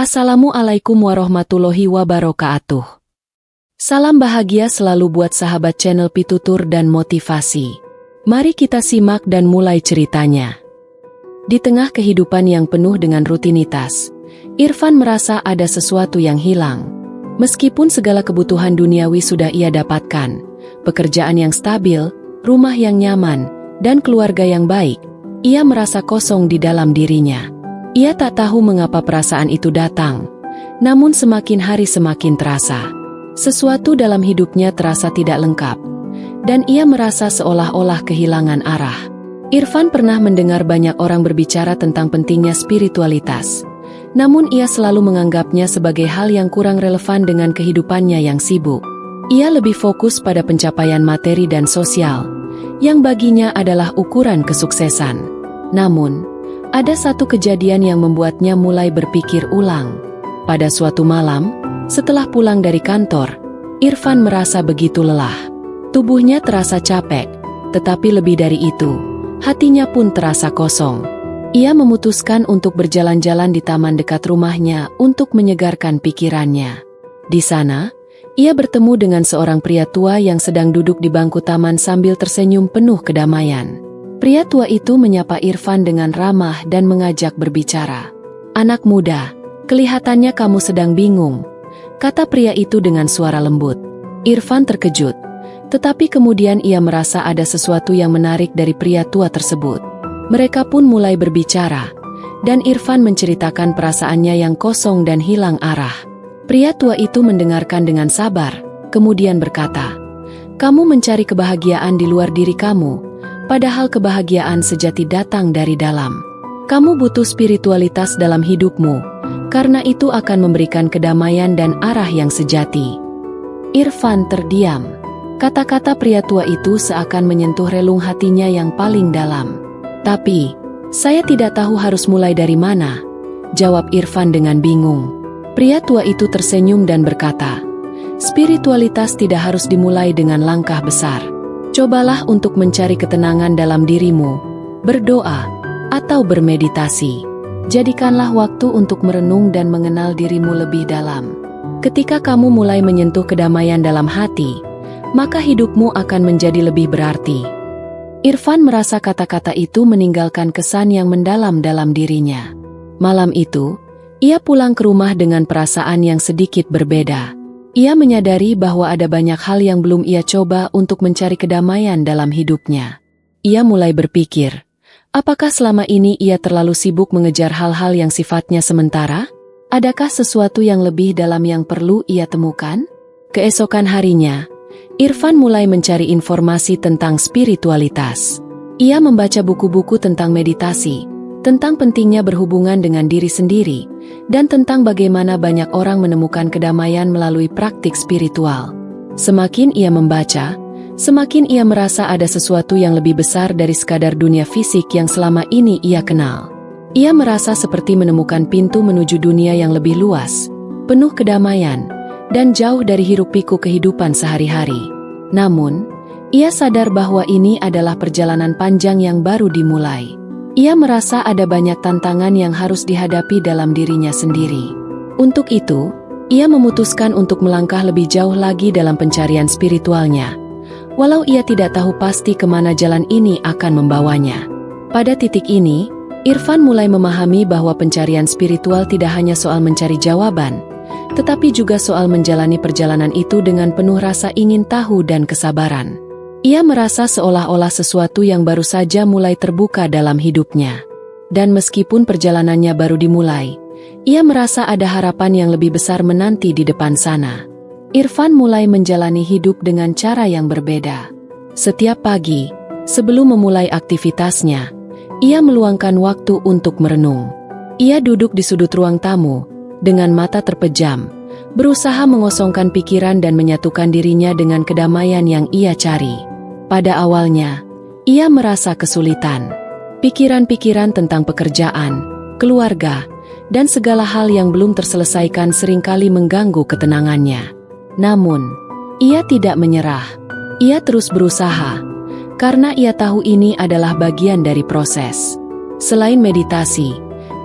Assalamualaikum warahmatullahi wabarakatuh. Salam bahagia selalu buat sahabat channel Pitutur dan Motivasi. Mari kita simak dan mulai ceritanya. Di tengah kehidupan yang penuh dengan rutinitas, Irfan merasa ada sesuatu yang hilang. Meskipun segala kebutuhan duniawi sudah ia dapatkan, pekerjaan yang stabil, rumah yang nyaman, dan keluarga yang baik, ia merasa kosong di dalam dirinya. Ia tak tahu mengapa perasaan itu datang, namun semakin hari semakin terasa. Sesuatu dalam hidupnya terasa tidak lengkap, dan ia merasa seolah-olah kehilangan arah. Irfan pernah mendengar banyak orang berbicara tentang pentingnya spiritualitas, namun ia selalu menganggapnya sebagai hal yang kurang relevan dengan kehidupannya yang sibuk. Ia lebih fokus pada pencapaian materi dan sosial, yang baginya adalah ukuran kesuksesan. Namun, ada satu kejadian yang membuatnya mulai berpikir ulang. Pada suatu malam, setelah pulang dari kantor, Irfan merasa begitu lelah. Tubuhnya terasa capek, tetapi lebih dari itu, hatinya pun terasa kosong. Ia memutuskan untuk berjalan-jalan di taman dekat rumahnya untuk menyegarkan pikirannya. Di sana, ia bertemu dengan seorang pria tua yang sedang duduk di bangku taman sambil tersenyum penuh kedamaian. Pria tua itu menyapa Irfan dengan ramah dan mengajak berbicara. "Anak muda, kelihatannya kamu sedang bingung," kata pria itu dengan suara lembut. Irfan terkejut, tetapi kemudian ia merasa ada sesuatu yang menarik dari pria tua tersebut. Mereka pun mulai berbicara, dan Irfan menceritakan perasaannya yang kosong dan hilang arah. Pria tua itu mendengarkan dengan sabar, kemudian berkata, "Kamu mencari kebahagiaan di luar diri kamu, padahal kebahagiaan sejati datang dari dalam. Kamu butuh spiritualitas dalam hidupmu, karena itu akan memberikan kedamaian dan arah yang sejati." Irfan terdiam. Kata-kata pria tua itu seakan menyentuh relung hatinya yang paling dalam. "Tapi, saya tidak tahu harus mulai dari mana," jawab Irfan dengan bingung. Pria tua itu tersenyum dan berkata, "Spiritualitas tidak harus dimulai dengan langkah besar. Cobalah untuk mencari ketenangan dalam dirimu, berdoa, atau bermeditasi. Jadikanlah waktu untuk merenung dan mengenal dirimu lebih dalam. Ketika kamu mulai menyentuh kedamaian dalam hati, maka hidupmu akan menjadi lebih berarti." Irfan merasa kata-kata itu meninggalkan kesan yang mendalam dalam dirinya. Malam itu, ia pulang ke rumah dengan perasaan yang sedikit berbeda. Ia menyadari bahwa ada banyak hal yang belum ia coba untuk mencari kedamaian dalam hidupnya. Ia mulai berpikir, apakah selama ini ia terlalu sibuk mengejar hal-hal yang sifatnya sementara? Adakah sesuatu yang lebih dalam yang perlu ia temukan? Keesokan harinya, Irfan mulai mencari informasi tentang spiritualitas. Ia membaca buku-buku tentang meditasi, tentang pentingnya berhubungan dengan diri sendiri, dan tentang bagaimana banyak orang menemukan kedamaian melalui praktik spiritual. Semakin ia membaca, semakin ia merasa ada sesuatu yang lebih besar dari sekadar dunia fisik yang selama ini ia kenal. Ia merasa seperti menemukan pintu menuju dunia yang lebih luas, penuh kedamaian, dan jauh dari hiruk-pikuk kehidupan sehari-hari. Namun, ia sadar bahwa ini adalah perjalanan panjang yang baru dimulai. Ia merasa ada banyak tantangan yang harus dihadapi dalam dirinya sendiri. Untuk itu, ia memutuskan untuk melangkah lebih jauh lagi dalam pencarian spiritualnya, walau ia tidak tahu pasti kemana jalan ini akan membawanya. Pada titik ini, Irfan mulai memahami bahwa pencarian spiritual tidak hanya soal mencari jawaban, tetapi juga soal menjalani perjalanan itu dengan penuh rasa ingin tahu dan kesabaran. Ia merasa seolah-olah sesuatu yang baru saja mulai terbuka dalam hidupnya. Dan meskipun perjalanannya baru dimulai, ia merasa ada harapan yang lebih besar menanti di depan sana. Irfan mulai menjalani hidup dengan cara yang berbeda. Setiap pagi, sebelum memulai aktivitasnya, ia meluangkan waktu untuk merenung. Ia duduk di sudut ruang tamu, dengan mata terpejam, berusaha mengosongkan pikiran dan menyatukan dirinya dengan kedamaian yang ia cari. Pada awalnya, ia merasa kesulitan. Pikiran-pikiran tentang pekerjaan, keluarga, dan segala hal yang belum terselesaikan seringkali mengganggu ketenangannya. Namun, ia tidak menyerah. Ia terus berusaha, karena ia tahu ini adalah bagian dari proses. Selain meditasi,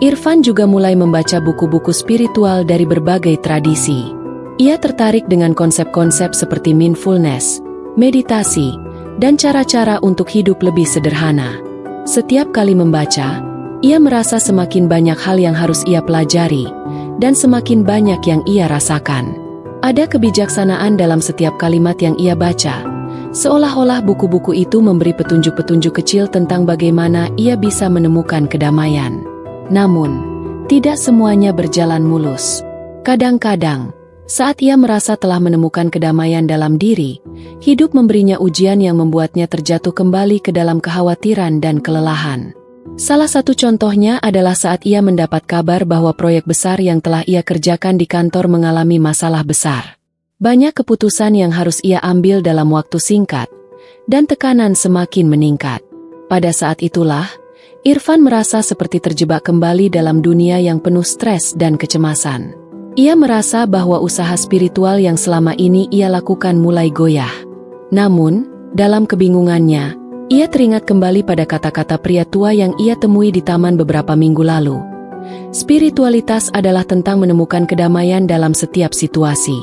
Irfan juga mulai membaca buku-buku spiritual dari berbagai tradisi. Ia tertarik dengan konsep-konsep seperti mindfulness, meditasi, dan cara-cara untuk hidup lebih sederhana. Setiap kali membaca, ia merasa semakin banyak hal yang harus ia pelajari, dan semakin banyak yang ia rasakan. Ada kebijaksanaan dalam setiap kalimat yang ia baca, seolah-olah buku-buku itu memberi petunjuk-petunjuk kecil tentang bagaimana ia bisa menemukan kedamaian. Namun, tidak semuanya berjalan mulus. Kadang-kadang, saat ia merasa telah menemukan kedamaian dalam diri, hidup memberinya ujian yang membuatnya terjatuh kembali ke dalam kekhawatiran dan kelelahan. Salah satu contohnya adalah saat ia mendapat kabar bahwa proyek besar yang telah ia kerjakan di kantor mengalami masalah besar. Banyak keputusan yang harus ia ambil dalam waktu singkat, dan tekanan semakin meningkat. Pada saat itulah, Irfan merasa seperti terjebak kembali dalam dunia yang penuh stres dan kecemasan. Ia merasa bahwa usaha spiritual yang selama ini ia lakukan mulai goyah. Namun, dalam kebingungannya, ia teringat kembali pada kata-kata pria tua yang ia temui di taman beberapa minggu lalu. Spiritualitas adalah tentang menemukan kedamaian dalam setiap situasi.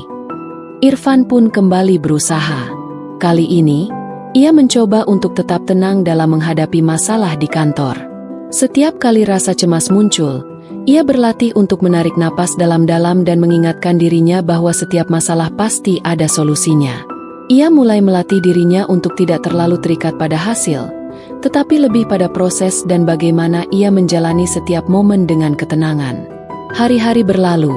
Irfan pun kembali berusaha. Kali ini, ia mencoba untuk tetap tenang dalam menghadapi masalah di kantor. Setiap kali rasa cemas muncul, ia berlatih untuk menarik napas dalam-dalam dan mengingatkan dirinya bahwa setiap masalah pasti ada solusinya. Ia mulai melatih dirinya untuk tidak terlalu terikat pada hasil, tetapi lebih pada proses dan bagaimana ia menjalani setiap momen dengan ketenangan. Hari-hari berlalu,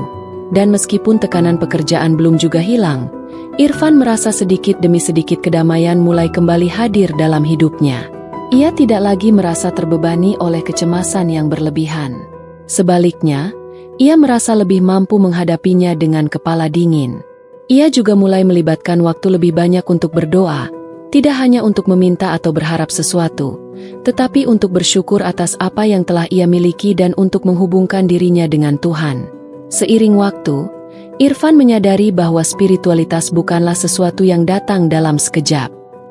dan meskipun tekanan pekerjaan belum juga hilang, Irfan merasa sedikit demi sedikit kedamaian mulai kembali hadir dalam hidupnya. Ia tidak lagi merasa terbebani oleh kecemasan yang berlebihan. Sebaliknya, ia merasa lebih mampu menghadapinya dengan kepala dingin. Ia juga mulai melibatkan waktu lebih banyak untuk berdoa, tidak hanya untuk meminta atau berharap sesuatu, tetapi untuk bersyukur atas apa yang telah ia miliki dan untuk menghubungkan dirinya dengan Tuhan. Seiring waktu, Irfan menyadari bahwa spiritualitas bukanlah sesuatu yang datang dalam sekejap.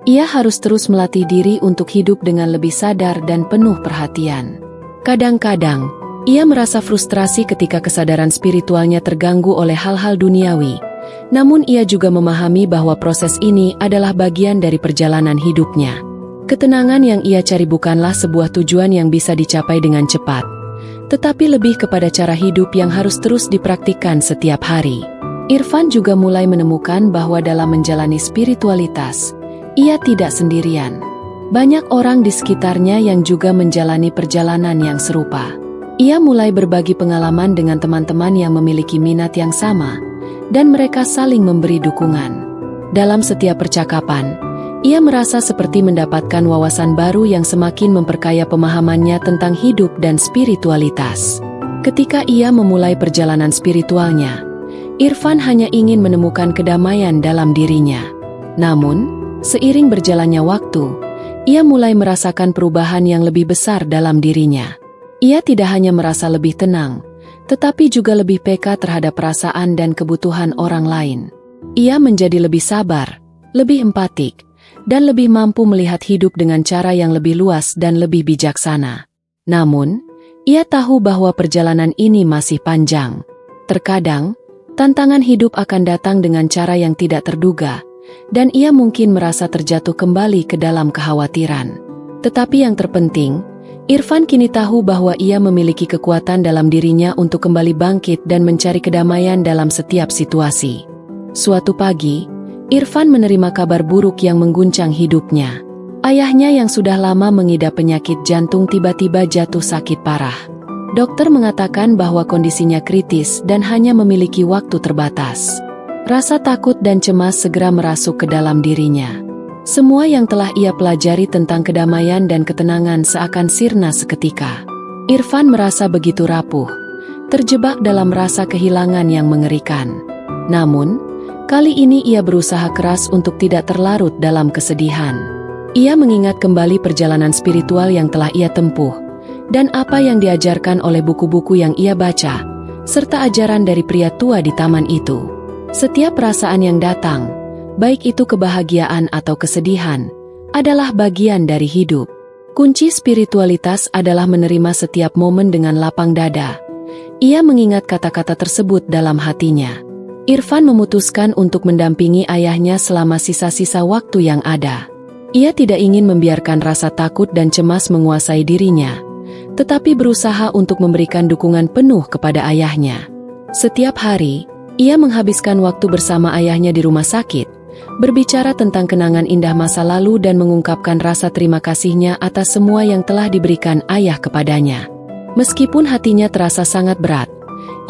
Ia harus terus melatih diri untuk hidup dengan lebih sadar dan penuh perhatian. Kadang-kadang, ia merasa frustrasi ketika kesadaran spiritualnya terganggu oleh hal-hal duniawi. Namun ia juga memahami bahwa proses ini adalah bagian dari perjalanan hidupnya. Ketenangan yang ia cari bukanlah sebuah tujuan yang bisa dicapai dengan cepat, tetapi lebih kepada cara hidup yang harus terus dipraktikkan setiap hari. Irfan juga mulai menemukan bahwa dalam menjalani spiritualitas, ia tidak sendirian. Banyak orang di sekitarnya yang juga menjalani perjalanan yang serupa. Ia mulai berbagi pengalaman dengan teman-teman yang memiliki minat yang sama, dan mereka saling memberi dukungan. Dalam setiap percakapan, ia merasa seperti mendapatkan wawasan baru yang semakin memperkaya pemahamannya tentang hidup dan spiritualitas. Ketika ia memulai perjalanan spiritualnya, Irfan hanya ingin menemukan kedamaian dalam dirinya. Namun, seiring berjalannya waktu, ia mulai merasakan perubahan yang lebih besar dalam dirinya. Ia tidak hanya merasa lebih tenang, tetapi juga lebih peka terhadap perasaan dan kebutuhan orang lain. Ia menjadi lebih sabar, lebih empatik, dan lebih mampu melihat hidup dengan cara yang lebih luas dan lebih bijaksana. Namun, ia tahu bahwa perjalanan ini masih panjang. Terkadang, tantangan hidup akan datang dengan cara yang tidak terduga, dan ia mungkin merasa terjatuh kembali ke dalam kekhawatiran. Tetapi yang terpenting, Irfan kini tahu bahwa ia memiliki kekuatan dalam dirinya untuk kembali bangkit dan mencari kedamaian dalam setiap situasi. Suatu pagi, Irfan menerima kabar buruk yang mengguncang hidupnya. Ayahnya yang sudah lama mengidap penyakit jantung tiba-tiba jatuh sakit parah. Dokter mengatakan bahwa kondisinya kritis dan hanya memiliki waktu terbatas. Rasa takut dan cemas segera merasuk ke dalam dirinya. Semua yang telah ia pelajari tentang kedamaian dan ketenangan seakan sirna seketika. Irfan merasa begitu rapuh, terjebak dalam rasa kehilangan yang mengerikan. Namun, kali ini ia berusaha keras untuk tidak terlarut dalam kesedihan. Ia mengingat kembali perjalanan spiritual yang telah ia tempuh, dan apa yang diajarkan oleh buku-buku yang ia baca, serta ajaran dari pria tua di taman itu. Setiap perasaan yang datang, baik itu kebahagiaan atau kesedihan, adalah bagian dari hidup. Kunci spiritualitas adalah menerima setiap momen dengan lapang dada. Ia mengingat kata-kata tersebut dalam hatinya. Irfan memutuskan untuk mendampingi ayahnya selama sisa-sisa waktu yang ada. Ia tidak ingin membiarkan rasa takut dan cemas menguasai dirinya, tetapi berusaha untuk memberikan dukungan penuh kepada ayahnya. Setiap hari, ia menghabiskan waktu bersama ayahnya di rumah sakit, berbicara tentang kenangan indah masa lalu dan mengungkapkan rasa terima kasihnya atas semua yang telah diberikan ayah kepadanya. Meskipun hatinya terasa sangat berat,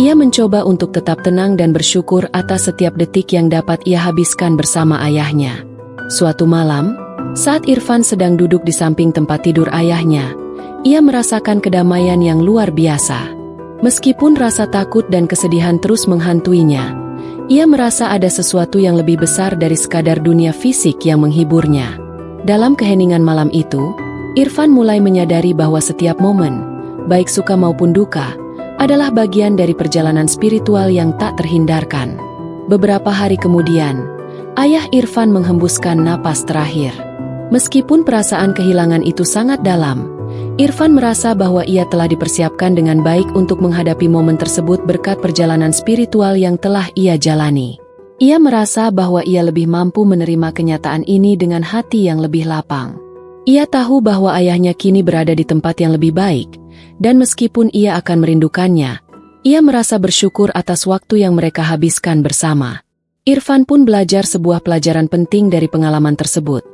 ia mencoba untuk tetap tenang dan bersyukur atas setiap detik yang dapat ia habiskan bersama ayahnya. Suatu malam, saat Irfan sedang duduk di samping tempat tidur ayahnya, ia merasakan kedamaian yang luar biasa. Meskipun rasa takut dan kesedihan terus menghantuinya, ia merasa ada sesuatu yang lebih besar dari sekadar dunia fisik yang menghiburnya. Dalam keheningan malam itu, Irfan mulai menyadari bahwa setiap momen, baik suka maupun duka, adalah bagian dari perjalanan spiritual yang tak terhindarkan. Beberapa hari kemudian, ayah Irfan menghembuskan napas terakhir. Meskipun perasaan kehilangan itu sangat dalam, Irfan merasa bahwa ia telah dipersiapkan dengan baik untuk menghadapi momen tersebut berkat perjalanan spiritual yang telah ia jalani. Ia merasa bahwa ia lebih mampu menerima kenyataan ini dengan hati yang lebih lapang. Ia tahu bahwa ayahnya kini berada di tempat yang lebih baik, dan meskipun ia akan merindukannya, ia merasa bersyukur atas waktu yang mereka habiskan bersama. Irfan pun belajar sebuah pelajaran penting dari pengalaman tersebut,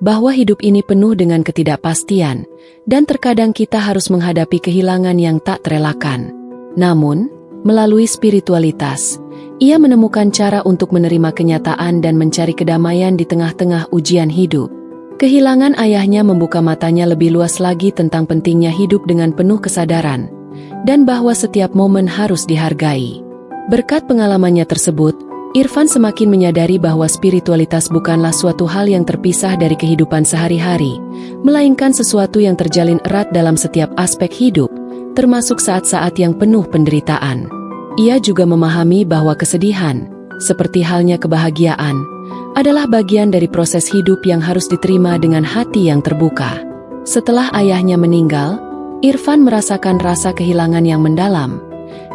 bahwa hidup ini penuh dengan ketidakpastian, dan terkadang kita harus menghadapi kehilangan yang tak terelakkan. Namun, melalui spiritualitas, ia menemukan cara untuk menerima kenyataan dan mencari kedamaian di tengah-tengah ujian hidup. Kehilangan ayahnya membuka matanya lebih luas lagi tentang pentingnya hidup dengan penuh kesadaran, dan bahwa setiap momen harus dihargai. Berkat pengalamannya tersebut, Irfan semakin menyadari bahwa spiritualitas bukanlah suatu hal yang terpisah dari kehidupan sehari-hari, melainkan sesuatu yang terjalin erat dalam setiap aspek hidup, termasuk saat-saat yang penuh penderitaan. Ia juga memahami bahwa kesedihan, seperti halnya kebahagiaan, adalah bagian dari proses hidup yang harus diterima dengan hati yang terbuka. Setelah ayahnya meninggal, Irfan merasakan rasa kehilangan yang mendalam,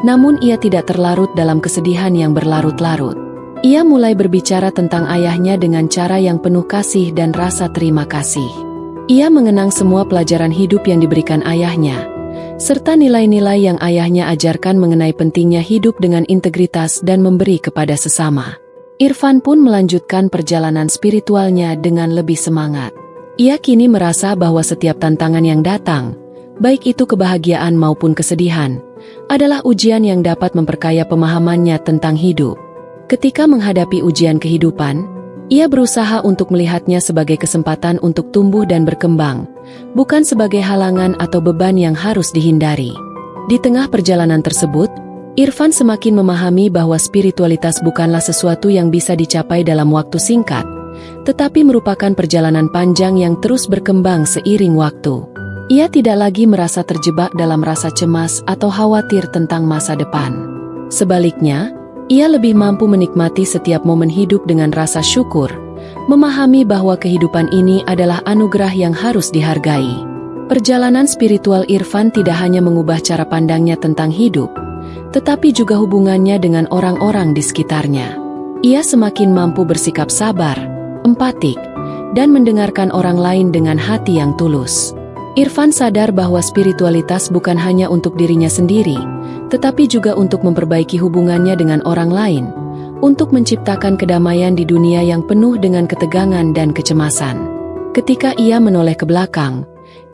namun ia tidak terlarut dalam kesedihan yang berlarut-larut. Ia mulai berbicara tentang ayahnya dengan cara yang penuh kasih dan rasa terima kasih. Ia mengenang semua pelajaran hidup yang diberikan ayahnya, serta nilai-nilai yang ayahnya ajarkan mengenai pentingnya hidup dengan integritas dan memberi kepada sesama. Irfan pun melanjutkan perjalanan spiritualnya dengan lebih semangat. Ia kini merasa bahwa setiap tantangan yang datang, baik itu kebahagiaan maupun kesedihan, adalah ujian yang dapat memperkaya pemahamannya tentang hidup. Ketika menghadapi ujian kehidupan, ia berusaha untuk melihatnya sebagai kesempatan untuk tumbuh dan berkembang, bukan sebagai halangan atau beban yang harus dihindari. Di tengah perjalanan tersebut, Irfan semakin memahami bahwa spiritualitas bukanlah sesuatu yang bisa dicapai dalam waktu singkat, tetapi merupakan perjalanan panjang yang terus berkembang seiring waktu. Ia tidak lagi merasa terjebak dalam rasa cemas atau khawatir tentang masa depan. Sebaliknya, ia lebih mampu menikmati setiap momen hidup dengan rasa syukur, memahami bahwa kehidupan ini adalah anugerah yang harus dihargai. Perjalanan spiritual Irfan tidak hanya mengubah cara pandangnya tentang hidup, tetapi juga hubungannya dengan orang-orang di sekitarnya. Ia semakin mampu bersikap sabar, empatik, dan mendengarkan orang lain dengan hati yang tulus. Irfan sadar bahwa spiritualitas bukan hanya untuk dirinya sendiri, tetapi juga untuk memperbaiki hubungannya dengan orang lain, untuk menciptakan kedamaian di dunia yang penuh dengan ketegangan dan kecemasan. Ketika ia menoleh ke belakang,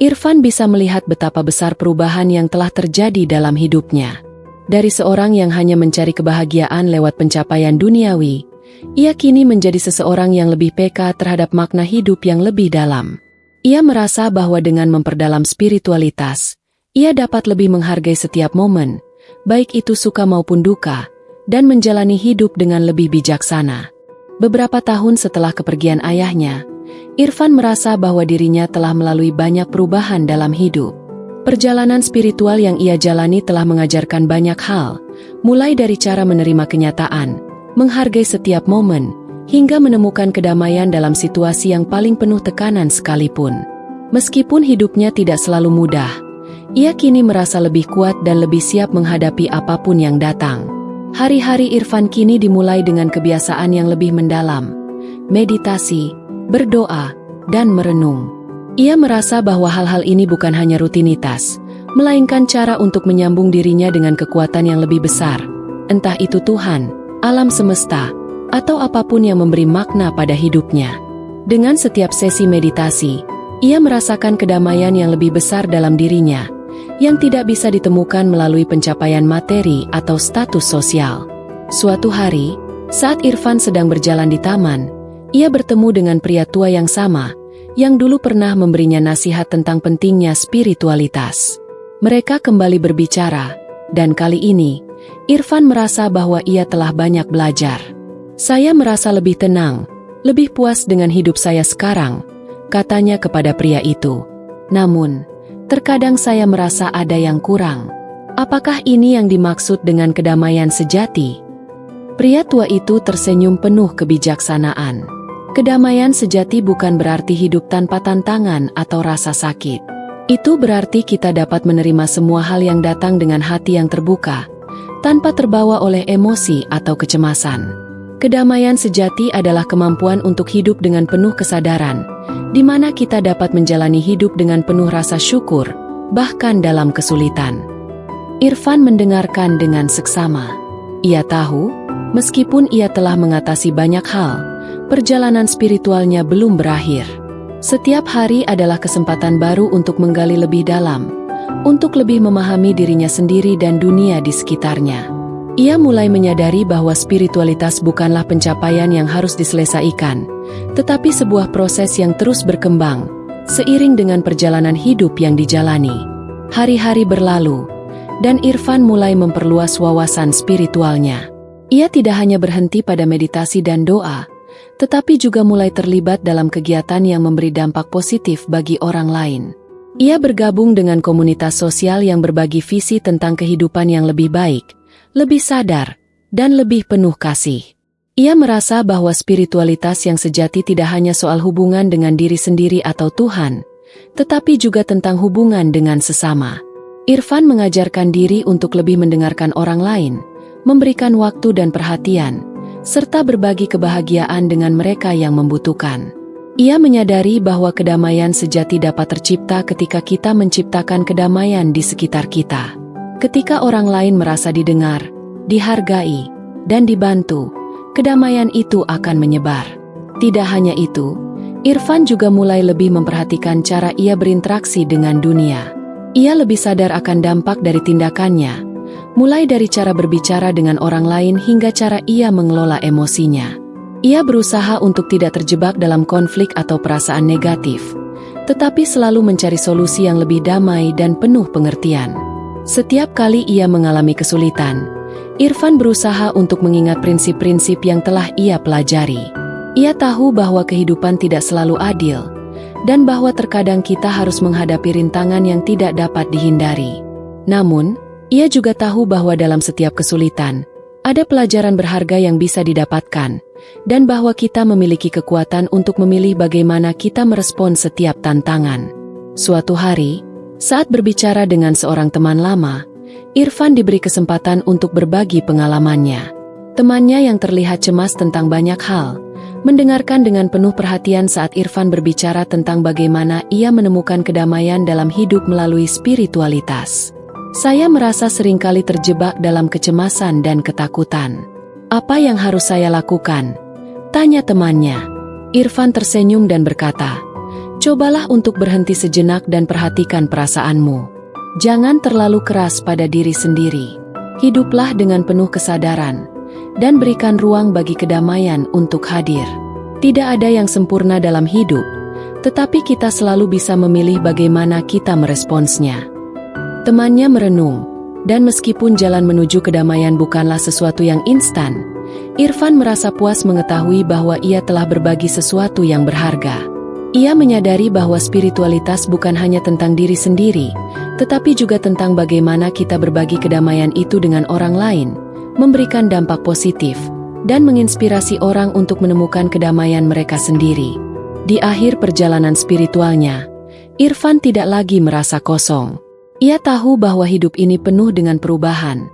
Irfan bisa melihat betapa besar perubahan yang telah terjadi dalam hidupnya. Dari seorang yang hanya mencari kebahagiaan lewat pencapaian duniawi, ia kini menjadi seseorang yang lebih peka terhadap makna hidup yang lebih dalam. Ia merasa bahwa dengan memperdalam spiritualitas, ia dapat lebih menghargai setiap momen, baik itu suka maupun duka, dan menjalani hidup dengan lebih bijaksana. Beberapa tahun setelah kepergian ayahnya, Irfan merasa bahwa dirinya telah melalui banyak perubahan dalam hidup. Perjalanan spiritual yang ia jalani telah mengajarkan banyak hal, mulai dari cara menerima kenyataan, menghargai setiap momen, hingga menemukan kedamaian dalam situasi yang paling penuh tekanan sekalipun. Meskipun hidupnya tidak selalu mudah, ia kini merasa lebih kuat dan lebih siap menghadapi apapun yang datang. Hari-hari Irfan kini dimulai dengan kebiasaan yang lebih mendalam, meditasi, berdoa, dan merenung. Ia merasa bahwa hal-hal ini bukan hanya rutinitas, melainkan cara untuk menyambung dirinya dengan kekuatan yang lebih besar, entah itu Tuhan, alam semesta, atau apapun yang memberi makna pada hidupnya. Dengan setiap sesi meditasi, ia merasakan kedamaian yang lebih besar dalam dirinya, yang tidak bisa ditemukan melalui pencapaian materi atau status sosial. Suatu hari, saat Irfan sedang berjalan di taman, ia bertemu dengan pria tua yang sama, yang dulu pernah memberinya nasihat tentang pentingnya spiritualitas. Mereka kembali berbicara, dan kali ini, Irfan merasa bahwa ia telah banyak belajar. "Saya merasa lebih tenang, lebih puas dengan hidup saya sekarang," katanya kepada pria itu. "Namun, terkadang saya merasa ada yang kurang. Apakah ini yang dimaksud dengan kedamaian sejati?" Pria tua itu tersenyum penuh kebijaksanaan. Kedamaian sejati bukan berarti hidup tanpa tantangan atau rasa sakit. Itu berarti kita dapat menerima semua hal yang datang dengan hati yang terbuka, tanpa terbawa oleh emosi atau kecemasan. Kedamaian sejati adalah kemampuan untuk hidup dengan penuh kesadaran, di mana kita dapat menjalani hidup dengan penuh rasa syukur, bahkan dalam kesulitan. Irfan mendengarkan dengan seksama. Ia tahu, meskipun ia telah mengatasi banyak hal, perjalanan spiritualnya belum berakhir. Setiap hari adalah kesempatan baru untuk menggali lebih dalam, untuk lebih memahami dirinya sendiri dan dunia di sekitarnya. Ia mulai menyadari bahwa spiritualitas bukanlah pencapaian yang harus diselesaikan, tetapi sebuah proses yang terus berkembang, seiring dengan perjalanan hidup yang dijalani. Hari-hari berlalu, dan Irfan mulai memperluas wawasan spiritualnya. Ia tidak hanya berhenti pada meditasi dan doa, tetapi juga mulai terlibat dalam kegiatan yang memberi dampak positif bagi orang lain. Ia bergabung dengan komunitas sosial yang berbagi visi tentang kehidupan yang lebih baik, lebih sadar, dan lebih penuh kasih. Ia merasa bahwa spiritualitas yang sejati tidak hanya soal hubungan dengan diri sendiri atau Tuhan, tetapi juga tentang hubungan dengan sesama. Irfan mengajarkan diri untuk lebih mendengarkan orang lain, memberikan waktu dan perhatian, serta berbagi kebahagiaan dengan mereka yang membutuhkan. Ia menyadari bahwa kedamaian sejati dapat tercipta ketika kita menciptakan kedamaian di sekitar kita. Ketika orang lain merasa didengar, dihargai, dan dibantu, kedamaian itu akan menyebar. Tidak hanya itu, Irfan juga mulai lebih memperhatikan cara ia berinteraksi dengan dunia. Ia lebih sadar akan dampak dari tindakannya, mulai dari cara berbicara dengan orang lain hingga cara ia mengelola emosinya. Ia berusaha untuk tidak terjebak dalam konflik atau perasaan negatif, tetapi selalu mencari solusi yang lebih damai dan penuh pengertian. Setiap kali ia mengalami kesulitan, Irfan berusaha untuk mengingat prinsip-prinsip yang telah ia pelajari. Ia tahu bahwa kehidupan tidak selalu adil, dan bahwa terkadang kita harus menghadapi rintangan yang tidak dapat dihindari. Namun, ia juga tahu bahwa dalam setiap kesulitan, ada pelajaran berharga yang bisa didapatkan, dan bahwa kita memiliki kekuatan untuk memilih bagaimana kita merespons setiap tantangan. Suatu hari, saat berbicara dengan seorang teman lama, Irfan diberi kesempatan untuk berbagi pengalamannya. Temannya yang terlihat cemas tentang banyak hal, mendengarkan dengan penuh perhatian saat Irfan berbicara tentang bagaimana ia menemukan kedamaian dalam hidup melalui spiritualitas. "Saya merasa seringkali terjebak dalam kecemasan dan ketakutan. Apa yang harus saya lakukan?" tanya temannya. Irfan tersenyum dan berkata, "Cobalah untuk berhenti sejenak dan perhatikan perasaanmu. Jangan terlalu keras pada diri sendiri. Hiduplah dengan penuh kesadaran, dan berikan ruang bagi kedamaian untuk hadir. Tidak ada yang sempurna dalam hidup, tetapi kita selalu bisa memilih bagaimana kita meresponsnya." Temannya merenung, dan meskipun jalan menuju kedamaian bukanlah sesuatu yang instan, Irfan merasa puas mengetahui bahwa ia telah berbagi sesuatu yang berharga. Ia menyadari bahwa spiritualitas bukan hanya tentang diri sendiri, tetapi juga tentang bagaimana kita berbagi kedamaian itu dengan orang lain, memberikan dampak positif, dan menginspirasi orang untuk menemukan kedamaian mereka sendiri. Di akhir perjalanan spiritualnya, Irfan tidak lagi merasa kosong. Ia tahu bahwa hidup ini penuh dengan perubahan,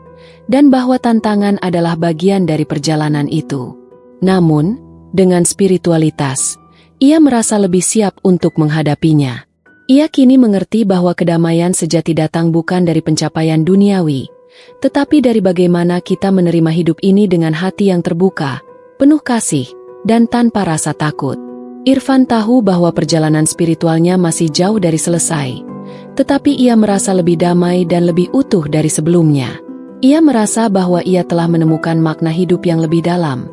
dan bahwa tantangan adalah bagian dari perjalanan itu. Namun, dengan spiritualitas, ia merasa lebih siap untuk menghadapinya. Ia kini mengerti bahwa kedamaian sejati datang bukan dari pencapaian duniawi, tetapi dari bagaimana kita menerima hidup ini dengan hati yang terbuka, penuh kasih, dan tanpa rasa takut. Irfan tahu bahwa perjalanan spiritualnya masih jauh dari selesai, tetapi ia merasa lebih damai dan lebih utuh dari sebelumnya. Ia merasa bahwa ia telah menemukan makna hidup yang lebih dalam,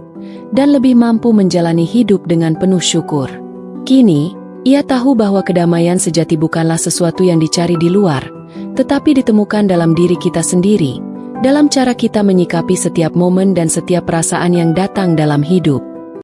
dan lebih mampu menjalani hidup dengan penuh syukur. Kini, ia tahu bahwa kedamaian sejati bukanlah sesuatu yang dicari di luar, tetapi ditemukan dalam diri kita sendiri, dalam cara kita menyikapi setiap momen dan setiap perasaan yang datang dalam hidup.